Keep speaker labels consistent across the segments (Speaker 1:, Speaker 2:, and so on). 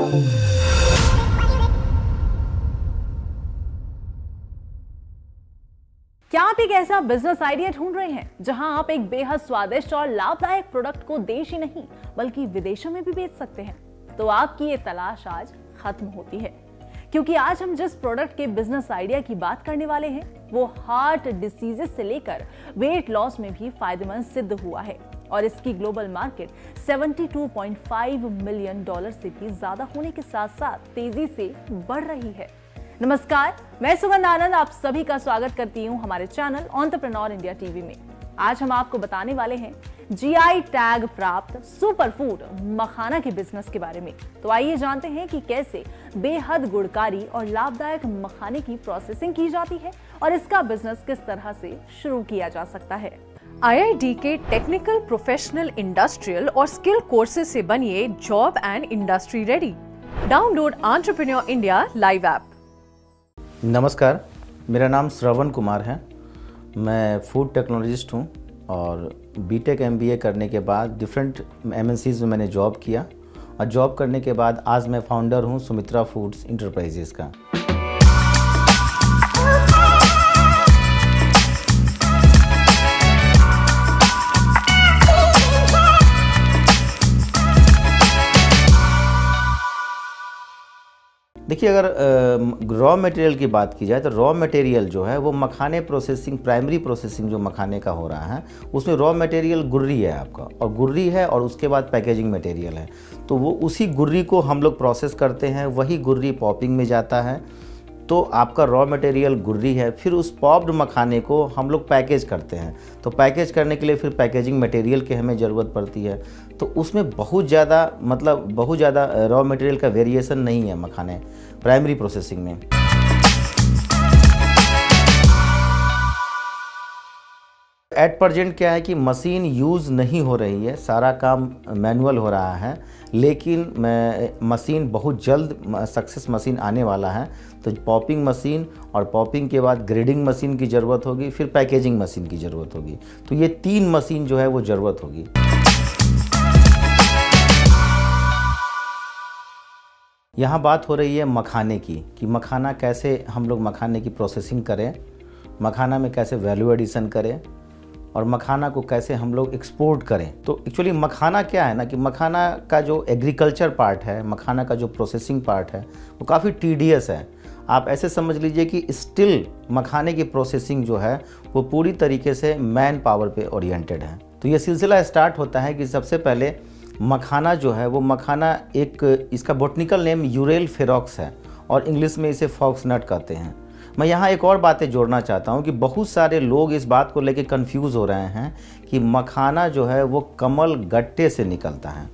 Speaker 1: क्या आप एक ऐसा बिजनेस आइडिया ढूंढ रहे हैं जहां आप एक बेहद स्वादिष्ट और लाभदायक प्रोडक्ट को देश ही नहीं बल्कि विदेशों में भी बेच सकते हैं? तो आपकी ये तलाश आज खत्म होती है, क्योंकि आज हम जिस प्रोडक्ट के बिजनेस आइडिया की बात करने वाले हैं वो हार्ट डिसीजेस से लेकर वेट लॉस में भी फायदेमंद सिद्ध हुआ है और इसकी ग्लोबल मार्केट $72.5 मिलियन से भी ज्यादा होने के साथ साथ तेजी से बढ़ रही है। नमस्कार, मैं सुगंध आनंद आप सभी का स्वागत करती हूं हमारे चैनल एंटरप्रेन्योर इंडिया टीवी में। आज हम आपको बताने वाले हैं जीआई टैग प्राप्त सुपर फूड मखाना के बिजनेस के बारे में। तो आइए जानते हैं कि कैसे बेहद गुणकारी और लाभदायक मखाने की प्रोसेसिंग की जाती है और इसका बिजनेस किस तरह से शुरू किया जा सकता है।
Speaker 2: IIT के टेक्निकल, प्रोफेशनल, इंडस्ट्रियल और स्किल कोर्सेज से बनिए job and industry ready. Download entrepreneur India live app.
Speaker 3: नमस्कार, मेरा नाम श्रवण कुमार है। मैं फूड टेक्नोलॉजिस्ट हूँ और बीटेक MBA करने के बाद डिफरेंट MNCs में मैंने जॉब किया और जॉब करने के बाद आज मैं फाउंडर हूँ सुमित्रा फूड्स इंटरप्राइजेस का। देखिए, अगर रॉ मटेरियल की बात की जाए तो रॉ मटेरियल जो है वो मखाने प्रोसेसिंग, प्राइमरी प्रोसेसिंग जो मखाने का हो रहा है उसमें रॉ मटेरियल गुर्री है आपका, और गुर्री है और उसके बाद पैकेजिंग मटेरियल है। तो वो उसी गुर्री को हम लोग प्रोसेस करते हैं, वही गुर्री पॉपिंग में जाता है। तो आपका रॉ मटेरियल गुर्री है, फिर उस पॉप्ड मखाने को हम लोग पैकेज करते हैं। तो पैकेज करने के लिए फिर पैकेजिंग मटेरियल की हमें ज़रूरत पड़ती है। तो उसमें बहुत ज़्यादा रॉ मटेरियल का वेरिएशन नहीं है मखाने प्राइमरी प्रोसेसिंग में। एट प्रेजेंट क्या है कि मशीन यूज़ नहीं हो रही है, सारा काम मैनुअल हो रहा है, लेकिन मशीन बहुत जल्द सक्सेस मशीन आने वाला है। तो पॉपिंग मशीन और पॉपिंग के बाद ग्रेडिंग मशीन की ज़रूरत होगी, फिर पैकेजिंग मशीन की ज़रूरत होगी। तो ये 3 मशीन जो है वो ज़रूरत होगी। यहाँ बात हो रही है मखाने की कि मखाना कैसे हम लोग मखाने की प्रोसेसिंग करें, मखाना में कैसे वैल्यू एडिशन करें और मखाना को कैसे हम लोग एक्सपोर्ट करें। तो एक्चुअली मखाना क्या है ना कि मखाना का जो एग्रीकल्चर पार्ट है, मखाना का जो प्रोसेसिंग पार्ट है वो काफ़ी टीडियस है। आप ऐसे समझ लीजिए कि स्टिल मखाने की प्रोसेसिंग जो है वो पूरी तरीके से मैन पावर पे ओरिएंटेड है। तो ये सिलसिला स्टार्ट होता है कि सबसे पहले मखाना जो है वो मखाना इसका बॉटनिकल नेम यूरेल फेरॉक्स है और इंग्लिश में इसे फॉक्सनट कहते हैं। मैं यहाँ एक और बातें जोड़ना चाहता हूँ कि बहुत सारे लोग इस बात को लेकर कंफ्यूज हो रहे हैं कि मखाना जो है वो कमल गट्टे से निकलता है।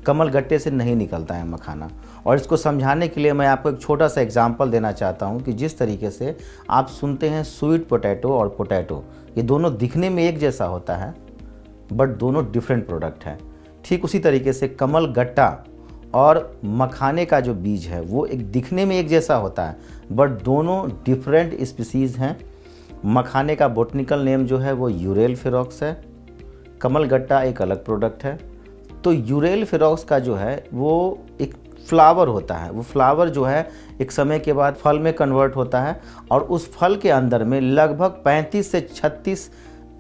Speaker 3: कमल गट्टे से नहीं निकलता है मखाना। और इसको समझाने के लिए मैं आपको एक छोटा सा एग्जांपल देना चाहता हूँ कि जिस तरीके से आप सुनते हैं स्वीट पोटैटो और पोटैटो, ये दोनों दिखने में एक जैसा होता है बट दोनों डिफरेंट प्रोडक्ट है। ठीक उसी तरीके से कमल गट्टा और मखाने का जो बीज है वो एक दिखने में एक जैसा होता है बट दोनों डिफरेंट स्पीसीज़ हैं। मखाने का बॉटनिकल नेम जो है वो यूरेल फेरॉक्स है, कमल गट्टा एक अलग प्रोडक्ट है। तो यूरेल फेरॉक्स का जो है वो एक फ्लावर होता है, वो फ्लावर जो है एक समय के बाद फल में कन्वर्ट होता है और उस फल के अंदर में लगभग 35 से 36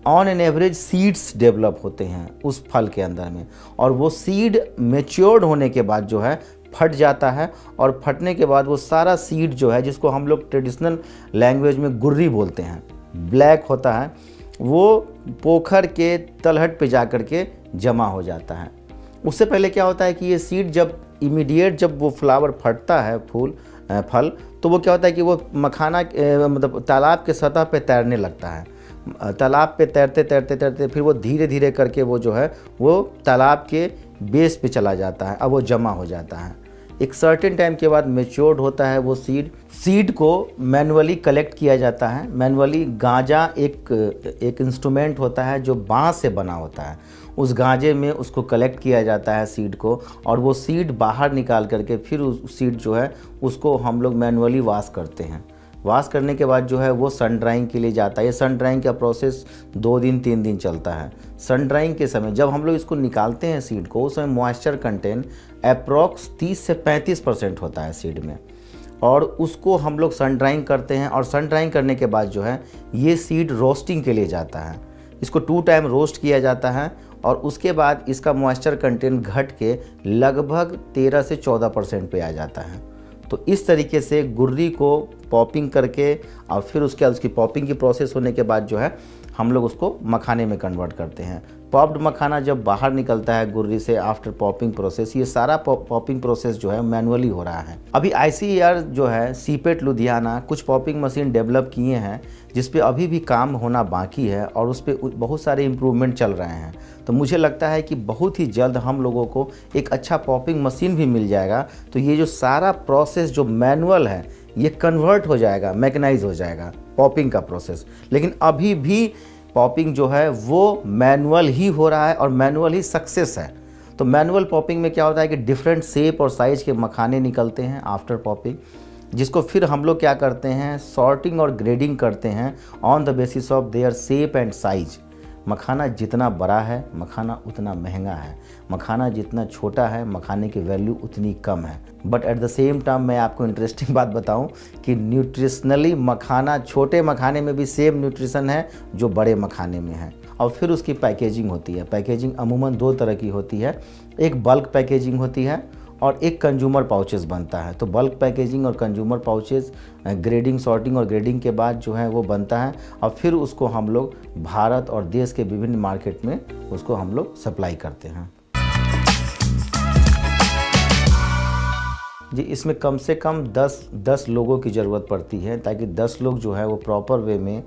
Speaker 3: on an average seeds develop होते हैं उस फल के अंदर में। और वो सीड मेच्योर्ड होने के बाद जो है फट जाता है और फटने के बाद वो सारा सीड जो है, जिसको हम लोग ट्रेडिशनल लैंग्वेज में गुर्री बोलते हैं, ब्लैक होता है, वो पोखर के तलहट पे जा कर के जमा हो जाता है। उससे पहले क्या होता है कि ये सीड जब वो फ्लावर फटता है फल, तो वो क्या होता है कि वो मखाना मतलब तालाब के सतह पे तैरने लगता है। तालाब पे तैरते फिर वो धीरे धीरे करके वो जो है वो तालाब के बेस पे चला जाता है, अब वो जमा हो जाता है। एक सर्टेन टाइम के बाद मेच्योर्ड होता है वो सीड को मैनुअली कलेक्ट किया जाता है। मैनुअली गांजा एक इंस्ट्रूमेंट होता है जो बांस से बना होता है, उस गांजे में उसको कलेक्ट किया जाता है सीड को, और वो सीड बाहर निकाल करके फिर उस सीड जो है उसको हम लोग मैनुअली वॉश करते हैं। वॉश करने के बाद जो है वो सन ड्राइंग के लिए जाता है। ये सन ड्राइंग का प्रोसेस 2 दिन 3 दिन चलता है। सन ड्राइंग के समय जब हम लोग इसको निकालते हैं सीड को, उस समय मॉइस्चर कंटेंट अप्रॉक्स 30 से 35% होता है सीड में, और उसको हम लोग सन ड्राइंग करते हैं। और सन ड्राइंग करने के बाद जो है ये सीड रोस्टिंग के लिए जाता है। इसको 2 टाइम रोस्ट किया जाता है और उसके बाद इसका मॉइस्चर कंटेंट घट के लगभग 13 से 14% पे आ जाता है। तो इस तरीके से गुर्री को पॉपिंग करके और फिर उसके बाद उसकी पॉपिंग की प्रोसेस होने के बाद जो है हम लोग उसको मखाने में कन्वर्ट करते हैं। पॉप्ड मखाना जब बाहर निकलता है गुर्री से आफ्टर पॉपिंग प्रोसेस, ये सारा पॉपिंग प्रोसेस जो है मैनुअली हो रहा है। अभी ICAR जो है सीपेट लुधियाना कुछ पॉपिंग मशीन डेवलप किए हैं जिस पे अभी भी काम होना बाकी है और उस पर बहुत सारे इम्प्रूवमेंट चल रहे हैं। तो मुझे लगता है कि बहुत ही जल्द हम लोगों को एक अच्छा पॉपिंग मशीन भी मिल जाएगा। तो ये जो सारा प्रोसेस जो मैनुअल है ये कन्वर्ट हो जाएगा, मैकेनाइज हो जाएगा पॉपिंग का प्रोसेस। लेकिन अभी भी पॉपिंग जो है वो मैनुअल ही हो रहा है और मैनुअल ही सक्सेस है। तो मैनुअल पॉपिंग में क्या होता है कि डिफरेंट शेप और साइज़ के मखाने निकलते हैं आफ्टर पॉपिंग, जिसको फिर हम लोग क्या करते हैं, सॉर्टिंग और ग्रेडिंग करते हैं on the basis of their shape and size. मखाना जितना बड़ा है मखाना उतना महंगा है, मखाना जितना छोटा है मखाने की वैल्यू उतनी कम है। But at the same time मैं आपको इंटरेस्टिंग बात बताऊं कि न्यूट्रिशनली मखाना छोटे मखाने में भी सेम न्यूट्रिशन है जो बड़े मखाने में है। और फिर उसकी पैकेजिंग होती है। पैकेजिंग अमूमन 2 तरह की होती है, एक बल्क पैकेजिंग होती है और एक कंज्यूमर पाउचेस बनता है। तो बल्क पैकेजिंग और कंज्यूमर पाउचेस ग्रेडिंग, सॉर्टिंग और ग्रेडिंग के बाद जो है वो बनता है और फिर उसको हम लोग भारत और देश के विभिन्न मार्केट में उसको हम लोग सप्लाई करते हैं। जी, इसमें कम से कम 10 लोगों की ज़रूरत पड़ती है ताकि 10 लोग जो है वो प्रॉपर वे में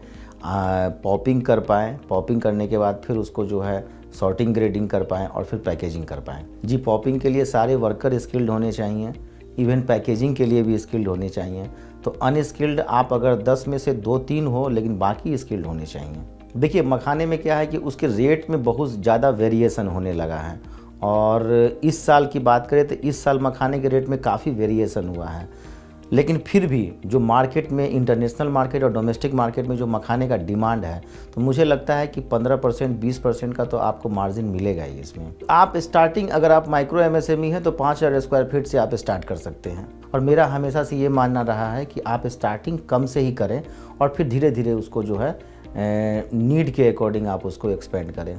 Speaker 3: पॉपिंग कर पाएँ। पॉपिंग करने के बाद फिर उसको जो है सॉर्टिंग, ग्रेडिंग कर पाएँ और फिर पैकेजिंग कर पाएँ। जी, पॉपिंग के लिए सारे वर्कर स्किल्ड होने चाहिए, इवन पैकेजिंग के लिए भी स्किल्ड होने चाहिए। तो अनस्किल्ड आप अगर 10 में से 2-3 हो लेकिन बाकी स्किल्ड होने चाहिए। देखिए, मखाने में क्या है कि उसके रेट में बहुत ज़्यादा वेरिएशन होने लगा है और इस साल की बात करें तो इस साल मखाने के रेट में काफ़ी वेरिएशन हुआ है। लेकिन फिर भी जो मार्केट में, इंटरनेशनल मार्केट और डोमेस्टिक मार्केट में जो मखाने का डिमांड है, तो मुझे लगता है कि 15% 20% का तो आपको मार्जिन मिलेगा ही इसमें। आप स्टार्टिंग अगर आप माइक्रो MSME हैं तो 5000 स्क्वायर फीट से आप स्टार्ट कर सकते हैं। और मेरा हमेशा से ये मानना रहा है कि आप स्टार्टिंग कम से ही करें और फिर धीरे धीरे उसको जो है नीड के अकॉर्डिंग आप उसको एक्सपेंड करें।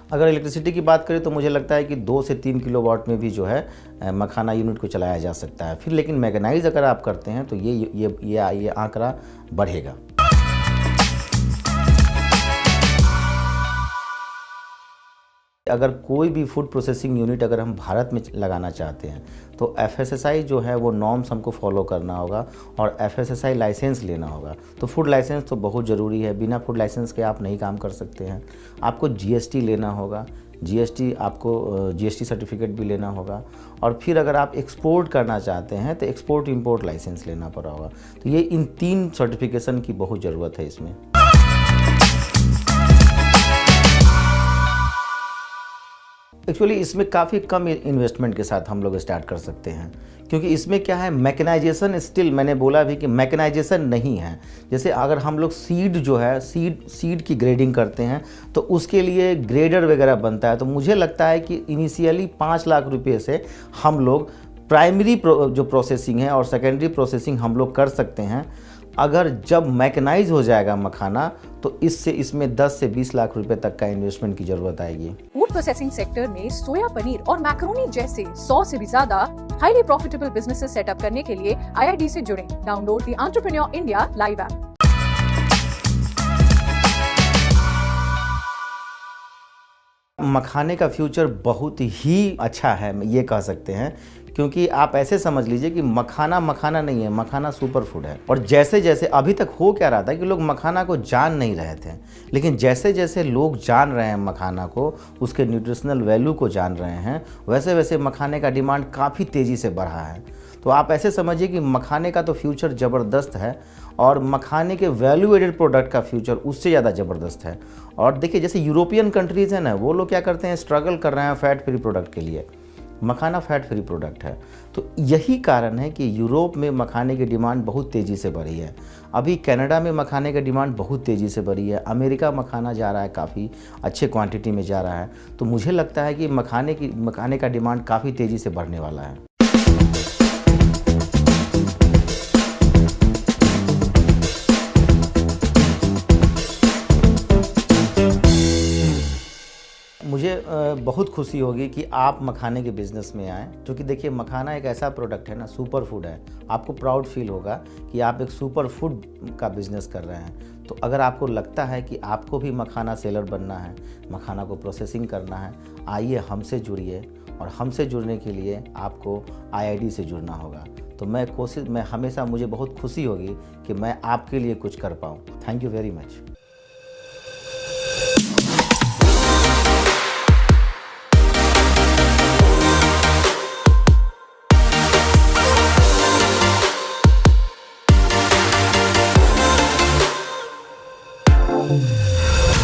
Speaker 3: अगर इलेक्ट्रिसिटी की बात करें तो मुझे लगता है कि 2 से 3 किलोवाट में भी जो है मखाना यूनिट को चलाया जा सकता है। फिर लेकिन मैकेनाइज अगर आप करते हैं तो ये आंकड़ा बढ़ेगा। अगर कोई भी फूड प्रोसेसिंग यूनिट अगर हम भारत में लगाना चाहते हैं तो FSSAI जो है वो नॉर्म्स हमको फॉलो करना होगा और FSSAI लाइसेंस लेना होगा। तो फूड लाइसेंस तो बहुत ज़रूरी है, बिना फूड लाइसेंस के आप नहीं काम कर सकते हैं। आपको GST लेना होगा, GST सर्टिफिकेट भी लेना होगा और फिर अगर आप एक्सपोर्ट करना चाहते हैं तो एक्सपोर्ट इंपोर्ट लाइसेंस लेना पड़ा होगा। तो ये इन 3 सर्टिफिकेशन की बहुत ज़रूरत है इसमें। एक्चुअली इसमें काफ़ी कम इन्वेस्टमेंट के साथ हम लोग स्टार्ट कर सकते हैं, क्योंकि इसमें क्या है, मैकेनाइजेशन स्टिल, मैंने बोला भी कि मैकेनाइजेशन नहीं है। जैसे अगर हम लोग सीड जो है सीड की ग्रेडिंग करते हैं तो उसके लिए ग्रेडर वगैरह बनता है। तो मुझे लगता है कि इनिशियली 5 लाख रुपये से हम लोग प्राइमरी जो प्रोसेसिंग है और सेकेंडरी प्रोसेसिंग हम लोग कर सकते हैं। अगर जब मैकेनाइज हो जाएगा मखाना तो इसमें 10 से 20 लाख रुपए तक का इन्वेस्टमेंट की जरूरत आएगी।
Speaker 2: फूड प्रोसेसिंग सेक्टर में सोया पनीर और मैक्रोनी जैसे 100 से भी ज्यादा हाईली प्रॉफिटेबल बिजनेसेस सेटअप करने के लिए IIT से जुड़ें। Download the entrepreneur India live app.
Speaker 3: मखाने का फ्यूचर बहुत ही अच्छा है, ये कह सकते हैं, क्योंकि आप ऐसे समझ लीजिए कि मखाना नहीं है, मखाना सुपर फूड है। और जैसे जैसे अभी तक हो क्या रहा था कि लोग मखाना को जान नहीं रहे थे, लेकिन जैसे जैसे लोग जान रहे हैं मखाना को, उसके न्यूट्रिशनल वैल्यू को जान रहे हैं, वैसे वैसे मखाने का डिमांड काफ़ी तेज़ी से बढ़ा है। तो आप ऐसे समझिए कि मखाने का तो फ्यूचर ज़बरदस्त है और मखाने के वैल्यू एडेड प्रोडक्ट का फ्यूचर उससे ज़्यादा ज़बरदस्त है। और देखिए, जैसे यूरोपियन कंट्रीज़ हैं ना, वो लोग क्या करते हैं, स्ट्रगल कर रहे हैं फैट फ्री प्रोडक्ट के लिए। मखाना फैट फ्री प्रोडक्ट है। तो यही कारण है कि यूरोप में मखाने की डिमांड बहुत तेज़ी से बढ़ी है। अभी कनाडा में मखाने की डिमांड बहुत तेज़ी से बढ़ी है। अमेरिका मखाना जा रहा है, काफ़ी अच्छे क्वांटिटी में जा रहा है। तो मुझे लगता है कि मखाने का डिमांड काफ़ी तेज़ी से बढ़ने वाला है। मुझे बहुत खुशी होगी कि आप मखाने के बिज़नेस में आएँ, क्योंकि देखिए मखाना एक ऐसा प्रोडक्ट है ना, सुपर फूड है। आपको प्राउड फील होगा कि आप एक सुपर फूड का बिज़नेस कर रहे हैं। तो अगर आपको लगता है कि आपको भी मखाना सेलर बनना है, मखाना को प्रोसेसिंग करना है, आइए हमसे जुड़िए। और हमसे जुड़ने के लिए आपको IID से जुड़ना होगा। तो मैं हमेशा मुझे बहुत खुशी होगी कि मैं आपके लिए कुछ कर पाऊँ। Thank you very much.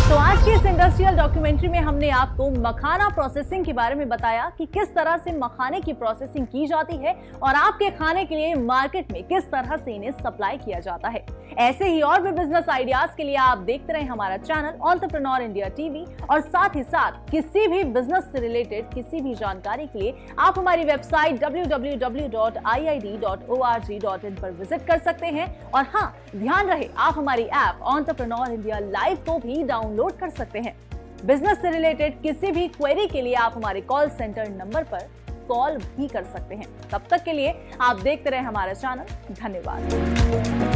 Speaker 1: तो आज की इस इंडस्ट्रियल डॉक्यूमेंट्री में हमने आपको मखाना प्रोसेसिंग के बारे में बताया कि किस तरह से मखाने की प्रोसेसिंग की जाती है और आपके खाने के लिए मार्केट में किस तरह से इन्हें सप्लाई किया जाता है। ऐसे ही और भी बिजनेस आइडियाज के लिए आप देखते रहें हमारा चैनल एंटरप्रेन्योर इंडिया टीवी। और साथ ही साथ किसी भी बिजनेस से रिलेटेड किसी भी जानकारी के लिए आप हमारी वेबसाइट www.iid.org.in पर विजिट कर सकते हैं। और हाँ, ध्यान रहे आप हमारी ऐप एंटरप्रेन्योर इंडिया लाइव को भी डाउनलोड कर सकते हैं। बिजनेस से रिलेटेड किसी भी क्वेरी के लिए आप हमारे कॉल सेंटर नंबर पर कॉल भी कर सकते हैं। तब तक के लिए आप देखते रहे हमारा चैनल। धन्यवाद।